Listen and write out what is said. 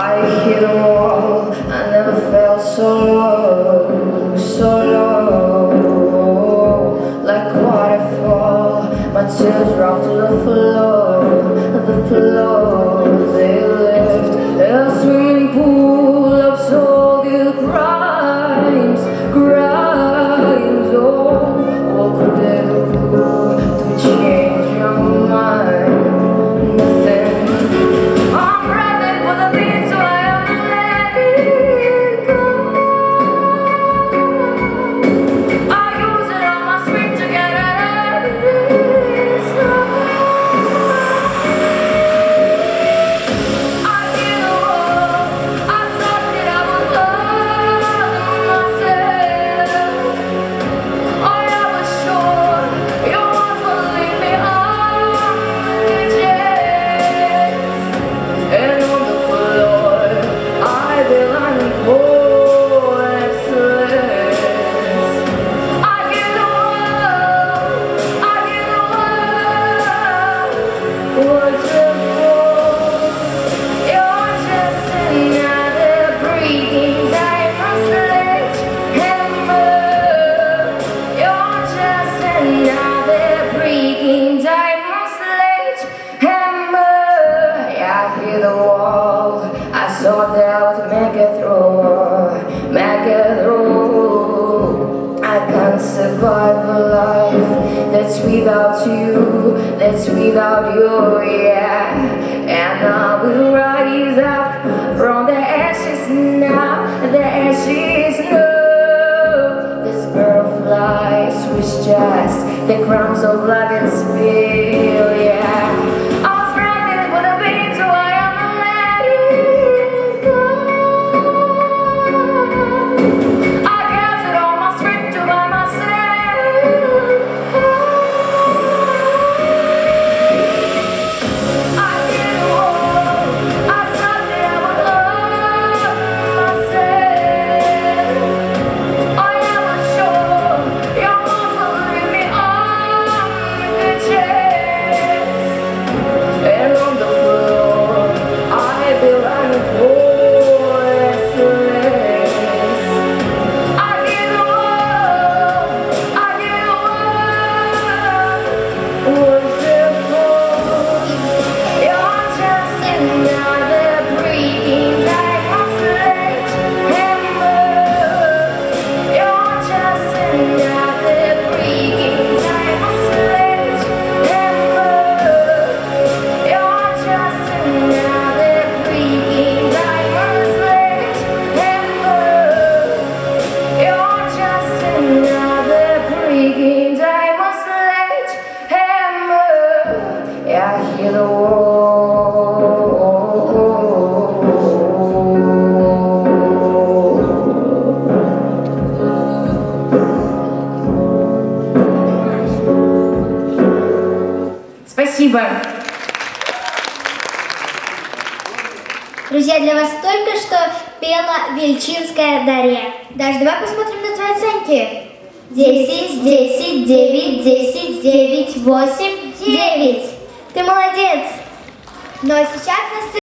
I hit a wall, I never felt so low, so low. Like a waterfall, my tears drop to the floor, they lift a swimming pool of so-called crimes, oh, what could they do to change your mind? Nothing. I'm ready for the beat, so I have to let it go. I use it on my screen to get out of this hole. I did the wall, I thought that I would love myself. Oh, I was sure your arms would lead me on the chest. And on the floor, I belong voiceless. I give the world, what's it for? You're just another breathing diamond sledgehammer. You're just another breathing diamond sledgehammer. I hit the wall, I saw that I would make it through, make it through. I can't survive a life that's without you, yeah. And I will rise up from the ashes now, the ashes now. These butterflies was just the crumbs of love and spill, yeah. I was ready for the beat, so I am let it go. I gathered all my strength to by myself. I did the wall, I thought that I would love myself. Oh, I was sure your arms would lead me on the chest. And on the floor, I belong voiceless. I give the world, what's it for? You're just another breathing diamond sledgehammer. You're just another breathing diamond sledgehammer. You're just another breathing diamond sledgehammer. You're just another breathing diamond sledgehammer. Yeah, I hear the wall. Спасибо. Друзья, для вас только что пела Вильчинская Дарья. Даша, давай посмотрим на твои оценки. 10, 10, 9, 10, 9, 8, 9. Ты молодец. Но сейчас на сцене